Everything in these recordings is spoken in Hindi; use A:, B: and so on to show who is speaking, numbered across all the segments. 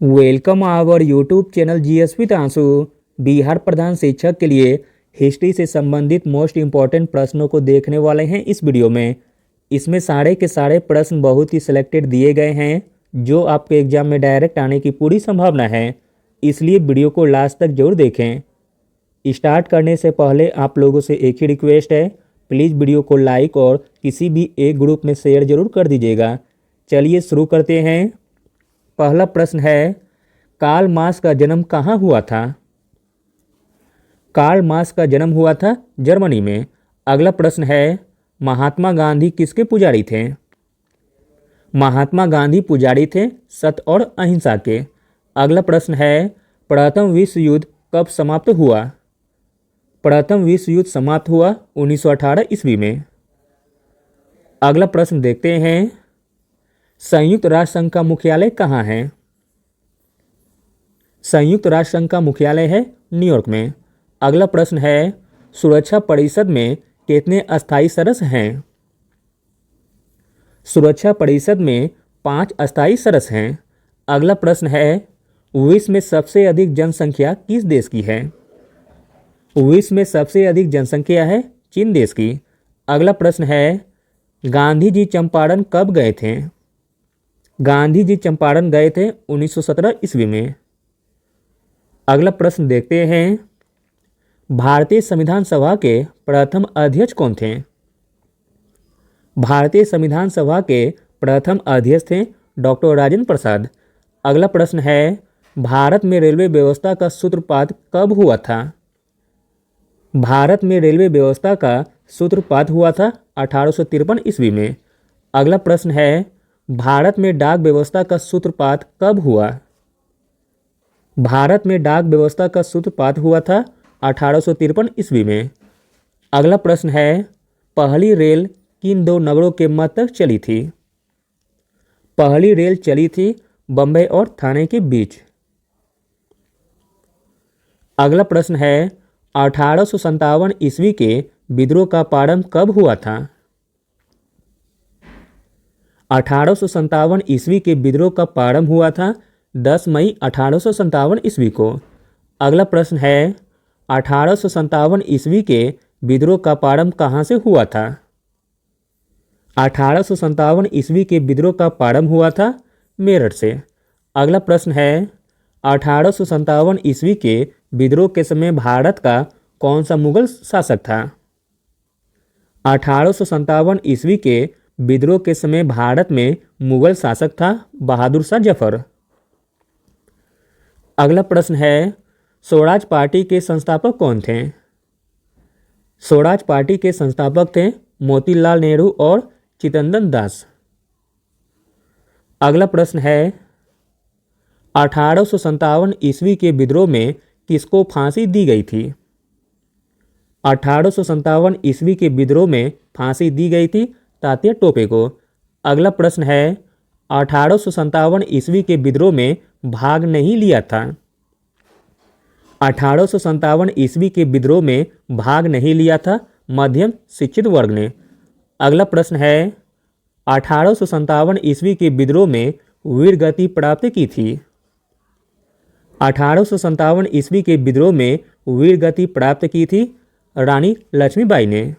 A: Welcome our YouTube channel GS with Aansu. Bihar प्रधान शिक्षक के लिए हिस्ट्री से संबंधित मोस्ट इम्पॉर्टेंट प्रश्नों को देखने वाले हैं इस वीडियो में। इसमें सारे के सारे प्रश्न बहुत ही सिलेक्टेड दिए गए हैं जो आपके एग्जाम में डायरेक्ट आने की पूरी संभावना है, इसलिए वीडियो को लास्ट तक जरूर देखें। स्टार्ट करने से पहले आप लोगों से एक ही रिक्वेस्ट है, प्लीज़ वीडियो को लाइक और किसी भी एक ग्रुप में शेयर जरूर कर दीजिएगा। चलिए शुरू करते हैं। पहला प्रश्न है, कार्ल मार्क्स का जन्म कहाँ हुआ था? कार्ल मार्क्स का जन्म हुआ था जर्मनी में। अगला प्रश्न है, महात्मा गांधी किसके पुजारी थे? महात्मा गांधी पुजारी थे सत्य और अहिंसा के। अगला प्रश्न है, प्रथम विश्व युद्ध कब समाप्त हुआ? प्रथम विश्व युद्ध समाप्त हुआ 1918 ईस्वी में। अगला प्रश्न देखते हैं, संयुक्त राष्ट्र संघ का मुख्यालय कहाँ है? संयुक्त राष्ट्र संघ का मुख्यालय है न्यूयॉर्क में। अगला प्रश्न है, सुरक्षा परिषद में कितने अस्थायी सदस्य हैं? सुरक्षा परिषद में 5 अस्थायी सदस्य हैं। अगला प्रश्न है, विश्व में सबसे अधिक जनसंख्या किस देश की है? विश्व में सबसे अधिक जनसंख्या है चीन देश की। अगला प्रश्न है, गांधी जी चंपारण कब गए थे? गांधी जी चंपारण गए थे 1917 ईस्वी में। अगला प्रश्न देखते हैं, भारतीय संविधान सभा के प्रथम अध्यक्ष कौन थे? भारतीय संविधान सभा के प्रथम अध्यक्ष थे डॉक्टर राजेंद्र प्रसाद। अगला प्रश्न है, भारत में रेलवे व्यवस्था का सूत्रपात कब हुआ था? भारत में रेलवे व्यवस्था का सूत्रपात हुआ था 1853 ईस्वी में। अगला प्रश्न है, भारत में डाक व्यवस्था का सूत्रपात कब हुआ? भारत में डाक व्यवस्था का सूत्रपात हुआ था 1853 ईस्वी में। अगला प्रश्न है, पहली रेल किन दो नगरों के मध्य तक चली थी? पहली रेल चली थी बम्बई और ठाणे के बीच। अगला प्रश्न है, 1857 ईस्वी के विद्रोह का प्रारंभ कब हुआ था? 1857 ईस्वी के विद्रोह का प्रारंभ हुआ था 10 मई 1857 ईस्वी को। अगला प्रश्न है, 1857 ईस्वी के विद्रोह का प्रारंभ कहाँ से हुआ था? 1857 ईस्वी के विद्रोह का प्रारंभ हुआ था मेरठ से। अगला प्रश्न है, 1857 ईस्वी के विद्रोह के समय भारत का कौन सा मुगल शासक था? 1857 ईस्वी के विद्रोह के समय भारत में मुगल शासक था बहादुर शाह जफर। अगला प्रश्न है, स्वराज पार्टी के संस्थापक कौन थे? स्वराज पार्टी के संस्थापक थे मोतीलाल नेहरू और चित्तरंजन दास। अगला प्रश्न है, 1857 ईस्वी के विद्रोह में किसको फांसी दी गई थी? 1857 ईस्वी के विद्रोह में फांसी दी गई थी तात्या टोपे को। अगला प्रश्न है, 1857 ईस्वी के विद्रोह में भाग नहीं लिया था? 1857 ईस्वी के विद्रोह में भाग नहीं लिया था मध्यम शिक्षित वर्ग ने। अगला प्रश्न है, 1857 ईस्वी के विद्रोह में वीर गति प्राप्त की थी? 1857 ईस्वी के विद्रोह में वीर गति प्राप्त की थी रानी लक्ष्मीबाई ने।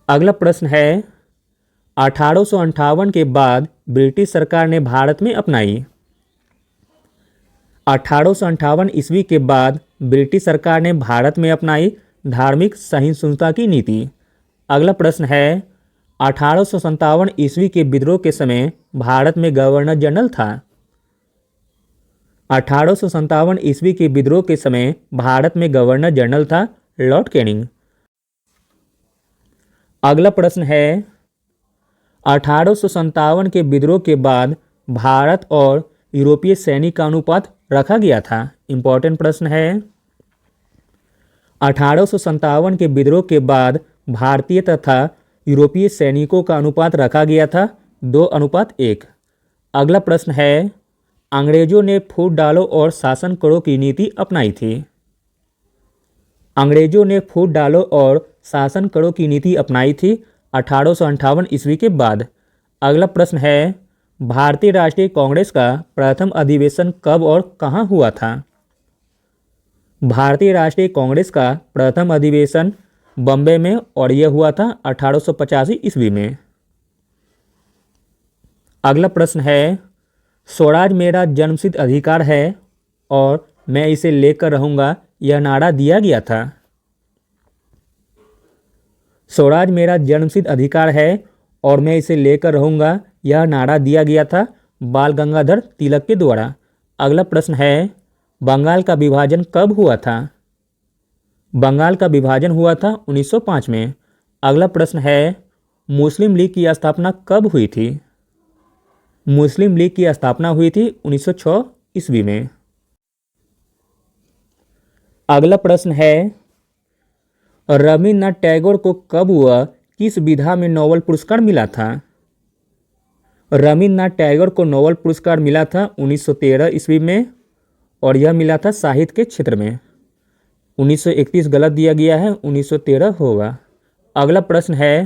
A: अगला प्रश्न है, 1858 के बाद ब्रिटिश सरकार ने भारत में अपनाई? 1858 ईस्वी के बाद ब्रिटिश सरकार ने भारत में अपनाई धार्मिक सहिष्णुता की नीति। अगला प्रश्न है, 1857 ईस्वी के विद्रोह के समय भारत में गवर्नर जनरल था? 1857 ईस्वी के विद्रोह के समय भारत में गवर्नर जनरल था लॉर्ड कैनिंग। अगला प्रश्न है, 1857 के विद्रोह के बाद भारत और यूरोपीय सैनिक का अनुपात रखा गया था। इंपॉर्टेंट प्रश्न है, 1857 के विद्रोह के बाद भारतीय तथा यूरोपीय सैनिकों का अनुपात रखा गया था 2:1। अगला प्रश्न है, अंग्रेजों ने फूट डालो और शासन करो की नीति अपनाई थी? अंग्रेजों ने फूट डालो और शासन करो की नीति अपनाई थी 1858 ईस्वी के बाद। अगला प्रश्न है, भारतीय राष्ट्रीय कांग्रेस का प्रथम अधिवेशन कब और कहाँ हुआ था? भारतीय राष्ट्रीय कांग्रेस का प्रथम अधिवेशन बॉम्बे में और यह हुआ था 1885 ईस्वी में। अगला प्रश्न है, स्वराज मेरा जन्मसिद्ध अधिकार है और मैं इसे लेकर रहूंगा, यह नारा दिया गया था। स्वराज मेरा जन्मसिद्ध अधिकार है और मैं इसे लेकर रहूंगा, यह नारा दिया गया था बाल गंगाधर तिलक के द्वारा। अगला प्रश्न है, बंगाल का विभाजन कब हुआ था? बंगाल का विभाजन हुआ था 1905 में। अगला प्रश्न है, मुस्लिम लीग की स्थापना कब हुई थी? मुस्लिम लीग की स्थापना हुई थी 1906 ईस्वी में। अगला प्रश्न है, रविन्द्रनाथ टैगोर को कब व किस विधा में नोबेल पुरस्कार मिला था? रविन्द्रनाथ टैगोर को नोबेल पुरस्कार मिला था 1913 ईस्वी में और यह मिला था साहित्य के क्षेत्र में। 1931 गलत दिया गया है, 1913 होगा। अगला प्रश्न है,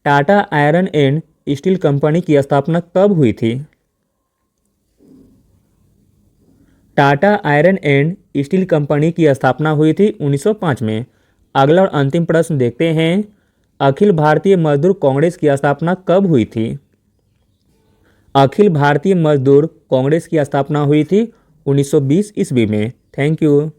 A: Tata iron and steel company की स्थापना कब हुई थी? Tata iron and steel company की स्थापना हुई थी 1905 में। अगला और अंतिम प्रश्न देखते हैं, अखिल भारतीय मजदूर कांग्रेस की स्थापना कब हुई थी? अखिल भारतीय मजदूर कांग्रेस की स्थापना हुई थी 1920 ईस्वी में। Thank you.